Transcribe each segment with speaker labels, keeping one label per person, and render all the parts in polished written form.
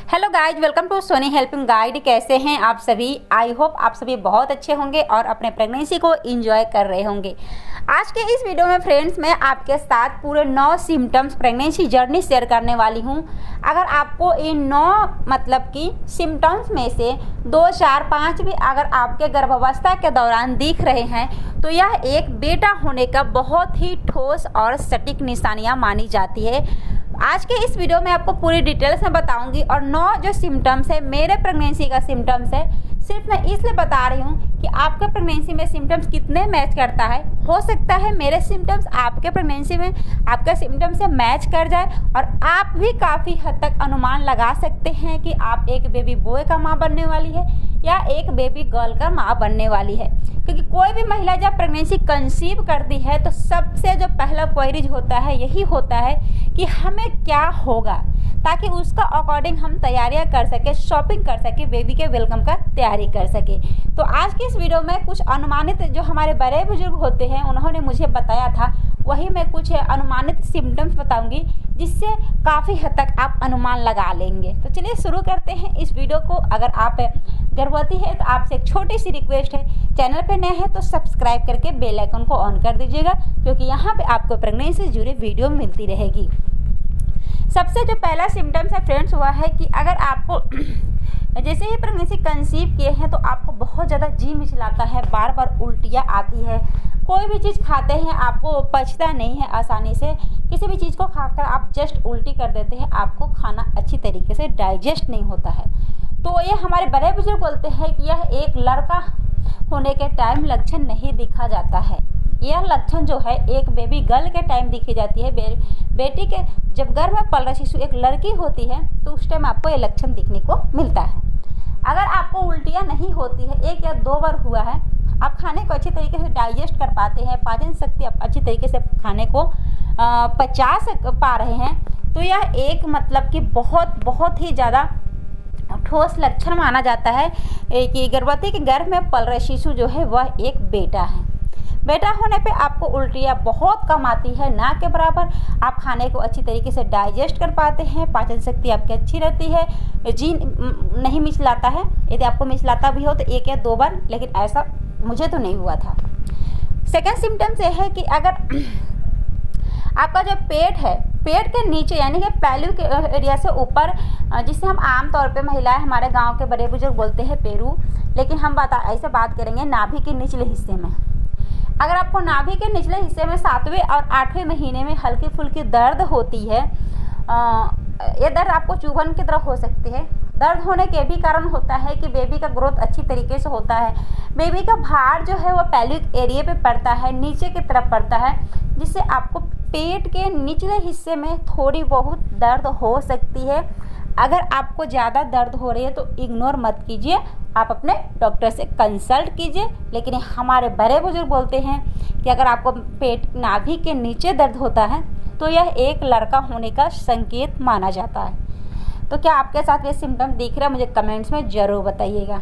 Speaker 1: Hello guys, welcome to Soni helping guide. कैसे हैं आप सभी? आई होप आप सभी बहुत अच्छे होंगे और अपने प्रेगनेंसी को एंजॉय कर रहे होंगे। आज के इस वीडियो में फ्रेंड्स मैं आपके साथ पूरे 9 सिम्टम्स प्रेगनेंसी जर्नी शेयर करने वाली हूं। अगर आपको इन 9 मतलब कि सिम्टम्स में से 2, 4, 5 भी अगर आपके गर्भावस्था के दौरान दिख रहे हैं तो यह एक बेटा होने का बहुत ही ठोस और सटीक निशानियां मानी जाती है। आज के इस वीडियो में आपको पूरी डिटेल्स में बताऊंगी और 9 जो सिम्टम्स है मेरे प्रेगनेंसी का सिम्टम्स है, सिर्फ मैं इसलिए बता रही हूँ कि आपके प्रेगनेंसी में सिम्टम्स कितने मैच करता है। हो सकता है मेरे सिम्टम्स आपके प्रेगनेंसी में आपके सिम्टम्स से मैच कर जाए और आप भी काफ़ी हद तक अनुमान लगा सकते हैं कि आप एक बेबी बॉय का माँ बनने वाली है या एक बेबी गर्ल का माँ बनने वाली है। क्योंकि कोई भी महिला जब प्रेगनेंसी कंसीव करती है तो सबसे जो पहला क्वेरीज होता है यही होता है कि हमें क्या होगा, ताकि उसका अकॉर्डिंग हम तैयारियां कर सके, शॉपिंग कर सके, बेबी के वेलकम का तैयारी कर सके। तो आज की इस वीडियो में कुछ अनुमानित जो हमारे बड़े बुजुर्ग होते हैं उन्होंने मुझे बताया था, वही मैं कुछ अनुमानित सिम्टम्स बताऊंगी जिससे काफ़ी हद तक आप अनुमान लगा लेंगे। तो चलिए शुरू करते हैं इस वीडियो को। अगर आप गर्भवती है तो आपसे एक छोटी सी रिक्वेस्ट है, चैनल पे नए हैं तो सब्सक्राइब करके बेल आइकन को ऑन कर दीजिएगा, क्योंकि यहाँ पे आपको प्रेगनेंसी से जुड़ी वीडियो मिलती रहेगी। सबसे जो पहला सिम्टम्स है फ्रेंड्स वह है कि अगर आपको जैसे ही प्रेगनेंसी कंसीव किए हैं तो आपको बहुत ज़्यादा जी मिचलाता है, बार बार उल्टियाँ आती है, कोई भी चीज़ खाते हैं आपको पचता नहीं है आसानी से, किसी भी चीज़ को खाकर आप जस्ट उल्टी कर देते हैं, आपको खाना अच्छी तरीके से डाइजेस्ट नहीं होता है। तो ये हमारे बड़े बुजुर्ग बोलते हैं कि यह एक लड़का होने के टाइम लक्षण नहीं दिखा जाता है। यह लक्षण जो है एक बेबी गर्ल के टाइम दिखी जाती है। बेटी के जब गर्भ में पल रहा शिशु एक लड़की होती है तो उस टाइम आपको ये लक्षण दिखने को मिलता है। अगर आपको उल्टियाँ नहीं होती है, 1 या 2 बार हुआ है, आप खाने को अच्छी तरीके से डाइजेस्ट कर पाते हैं, पाचन शक्ति आप अच्छी तरीके से खाने को पचा पा रहे हैं, तो यह एक मतलब कि बहुत ही ज़्यादा ठोस लक्षण माना जाता है कि गर्भवती के गर्भ में पल रहे शिशु जो है वह एक बेटा है। बेटा होने पे आपको उल्टियाँ बहुत कम आती है, ना के बराबर आप खाने को अच्छी तरीके से डाइजेस्ट कर पाते हैं, पाचन शक्ति आपकी अच्छी रहती है, जी नहीं मिचलाता है। यदि आपको मिचलाता भी हो तो 1 या 2 बार, लेकिन ऐसा मुझे तो नहीं हुआ था। सेकेंड सिम्टम्स ये है कि अगर आपका जो पेट है, पेट के नीचे यानी कि पैलू के एरिया से ऊपर, जिसे हम आमतौर पे महिलाएं हमारे गांव के बड़े बुजुर्ग बोलते हैं पेरू, लेकिन हम ऐसे बात करेंगे नाभि के निचले हिस्से में। अगर आपको नाभि के निचले हिस्से में 7वें और 8वें महीने में हल्की फुल्की दर्द होती है, ये दर्द आपको चुभन की तरह हो सकती है। दर्द होने के भी कारण होता है कि बेबी का ग्रोथ अच्छी तरीके से होता है, बेबी का भार जो है वो पैल्विक एरिया पे पड़ता है, नीचे की तरफ पड़ता है, जिससे आपको पेट के निचले हिस्से में थोड़ी बहुत दर्द हो सकती है। अगर आपको ज़्यादा दर्द हो रही है तो इग्नोर मत कीजिए, आप अपने डॉक्टर से कंसल्ट कीजिए। लेकिन हमारे बड़े बुजुर्ग बोलते हैं कि अगर आपको पेट नाभि के नीचे दर्द होता है तो यह एक लड़का होने का संकेत माना जाता है। तो क्या आपके साथ ये सिम्टम दिख रहा है? मुझे कमेंट्स में ज़रूर बताइएगा।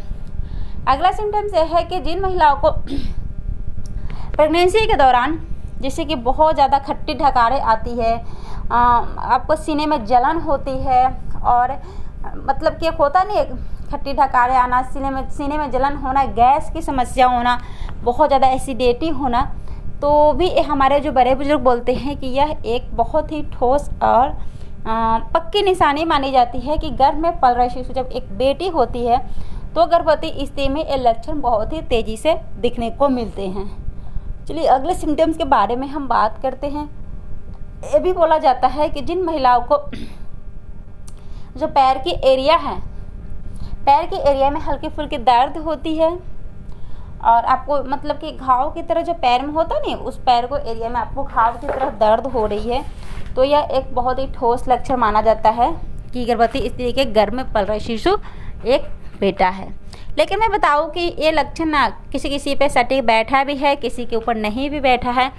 Speaker 1: अगला सिम्टम्स यह है कि जिन महिलाओं को प्रेगनेंसी के दौरान जैसे कि बहुत ज़्यादा खट्टी ढकारें आती है, आपको सीने में जलन होती है, और मतलब कि एक होता नहीं है खट्टी ढकारें आना, सीने में जलन होना, गैस की समस्या होना, बहुत ज़्यादा एसिडिटी होना, तो भी हमारे जो बड़े बुजुर्ग बोलते हैं कि यह एक बहुत ही ठोस और पक्की निशानी मानी जाती है कि गर्भ में पल रहे शिशु जब एक बेटी होती है तो गर्भवती स्थिति में ये लक्षण बहुत ही तेज़ी से दिखने को मिलते हैं। चलिए अगले सिम्टम्स के बारे में हम बात करते हैं। ये भी बोला जाता है कि जिन महिलाओं को जो पैर की एरिया है, पैर के एरिया में हल्की फुल्की दर्द होती है और आपको मतलब कि घाव की तरह जो पैर में होता नहीं, उस पैर को एरिया में आपको घाव की तरह दर्द हो रही है, तो यह एक बहुत ही ठोस लक्षण माना जाता है कि गर्भवती स्त्री के गर्भ में पल रहा शिशु एक बेटा है। लेकिन मैं बताऊं कि ये लक्षण ना किसी पे सटीक बैठा भी है, किसी के ऊपर नहीं भी बैठा है,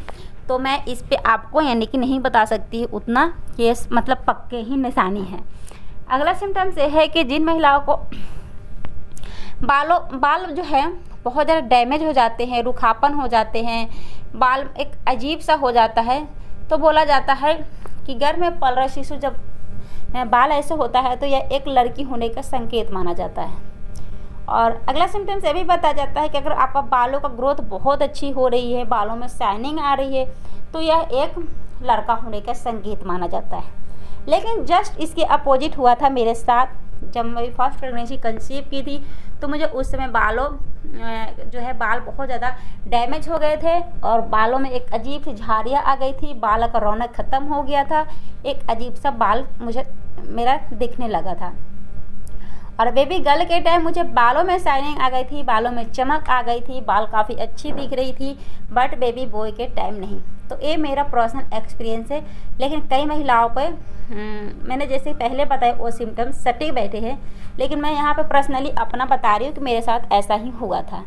Speaker 1: तो मैं इस पे आपको यानी कि नहीं बता सकती उतना ये मतलब पक्के ही निशानी है। अगला सिम्टम्स ये है कि जिन महिलाओं को बाल जो है बहुत ज़्यादा डैमेज हो जाते हैं, रूखापन हो जाते हैं, बाल एक अजीब सा हो जाता है, तो बोला जाता है कि गर्भ में पल रहा शिशु जब बाल ऐसे होता है तो यह एक लड़की होने का संकेत माना जाता है। और अगला सिम्टम्स ये भी बताया जाता है कि अगर आपका बालों का ग्रोथ बहुत अच्छी हो रही है, बालों में शाइनिंग आ रही है, तो यह एक लड़का होने का संकेत माना जाता है। लेकिन जस्ट इसके अपोजिट हुआ था मेरे साथ। जब मेरी फर्स्ट प्रेगनेंसी कंसीव की थी तो मुझे उस समय बालों जो है बाल बहुत ज़्यादा डैमेज हो गए थे और बालों में एक अजीब सी झाड़ियाँ आ गई थी, बालों का रौनक ख़त्म हो गया था, एक अजीब सा बाल मेरा दिखने लगा था। और बेबी गर्ल के टाइम मुझे बालों में शाइनिंग आ गई थी, बालों में चमक आ गई थी, बाल काफ़ी अच्छी दिख रही थी, बट बेबी बॉय के टाइम नहीं। तो ये मेरा पर्सनल एक्सपीरियंस है। लेकिन कई महिलाओं पे मैंने जैसे पहले बताया वो सिम्टम्स सटीक बैठे हैं, लेकिन मैं यहाँ पे पर्सनली अपना बता रही हूँ कि मेरे साथ ऐसा ही हुआ था।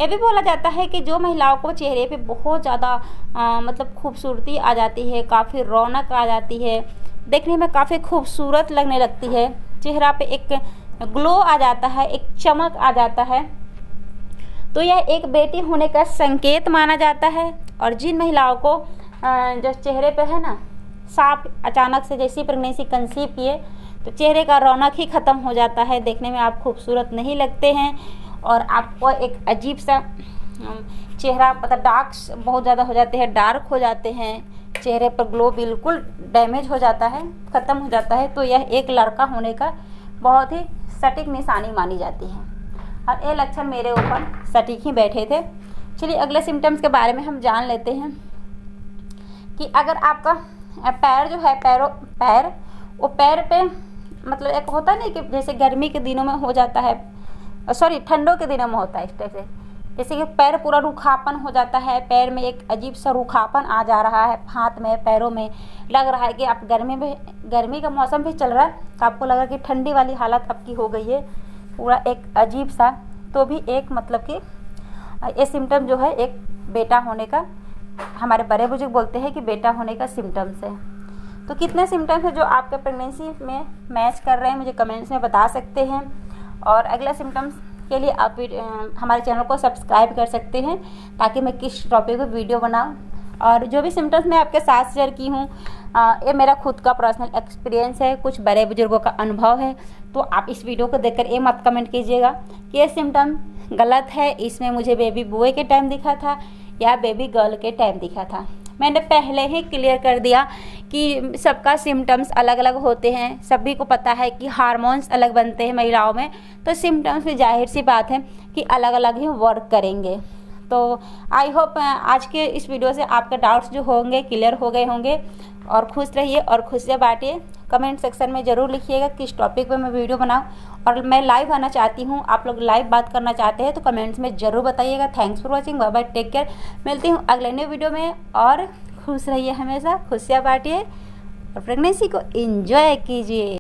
Speaker 1: ये भी बोला जाता है कि जो महिलाओं को चेहरे पे बहुत ज़्यादा मतलब खूबसूरती आ जाती है, काफ़ी रौनक आ जाती है, देखने में काफ़ी खूबसूरत लगने लगती है, चेहरा पे एक ग्लो आ जाता है, एक चमक आ जाता है, तो यह एक बेटी होने का संकेत माना जाता है। और जिन महिलाओं को जो चेहरे पे है ना साफ अचानक से जैसी प्रेगनेंसी कंसीव किए तो चेहरे का रौनक ही ख़त्म हो जाता है, देखने में आप खूबसूरत नहीं लगते हैं और आपको एक अजीब सा चेहरा मतलब डार्क्स बहुत ज़्यादा हो जाते हैं, डार्क हो जाते हैं, चेहरे पर ग्लो बिल्कुल डैमेज हो जाता है, ख़त्म हो जाता है, तो यह एक लड़का होने का बहुत ही सटीक निशानी मानी जाती है। और ये लक्षण मेरे ऊपर सटीक ही बैठे थे। चलिए अगले सिम्टम्स के बारे में हम जान लेते हैं कि अगर आपका पैर जो है पैर वो पैर पे मतलब एक होता नहीं कि जैसे गर्मी के दिनों में हो जाता है, सॉरी ठंडों के दिनों में होता है इस टाइप से, जैसे कि पैर पूरा रूखापन हो जाता है, पैर में एक अजीब सा रूखापन आ जा रहा है, हाथ में पैरों में लग रहा है कि आप गर्मी का मौसम भी चल रहा है तो आपको लग रहा है कि ठंडी वाली हालत आपकी हो गई है, पूरा एक अजीब सा, तो भी एक मतलब कि ये सिम्टम जो है एक बेटा होने का, हमारे बड़े बुजुर्ग बोलते हैं कि बेटा होने का सिम्टम्स है। तो कितने सिम्टम्स है जो आपके प्रेगनेंसी में मैच कर रहे हैं मुझे कमेंट्स में बता सकते हैं। और अगला सिम्टम्स के लिए आप हमारे चैनल को सब्सक्राइब कर सकते हैं ताकि मैं किस टॉपिक पर वीडियो बनाऊं। और जो भी सिम्टम्स मैं आपके साथ शेयर की हूँ ये मेरा खुद का पर्सनल एक्सपीरियंस है, कुछ बड़े बुजुर्गों का अनुभव है, तो आप इस वीडियो को देखकर ये मत कमेंट कीजिएगा कि ये सिम्टम गलत है, इसमें मुझे बेबी बॉय के टाइम दिखा था या बेबी गर्ल के टाइम दिखा था। मैंने पहले ही क्लियर कर दिया कि सबका सिम्टम्स अलग अलग होते हैं, सभी को पता है कि हार्मोन्स अलग बनते हैं महिलाओं में, तो सिम्टम्स भी जाहिर सी बात है कि अलग अलग ही वर्क करेंगे। तो आई होप आज के इस वीडियो से आपके डाउट्स जो होंगे क्लियर हो गए होंगे। और खुश रहिए और खुशियाँ बांटिए। कमेंट सेक्शन में ज़रूर लिखिएगा किस टॉपिक पे मैं वीडियो बनाऊं, और मैं लाइव आना चाहती हूं, आप लोग लाइव बात करना चाहते हैं तो कमेंट्स में ज़रूर बताइएगा। Thanks for watching, bye bye, take care. मिलती हूँ अगले न्यू वीडियो में, और खुश रहिए, हमेशा खुशियाँ बांटिए और प्रेगनेंसी को एंजॉय कीजिए।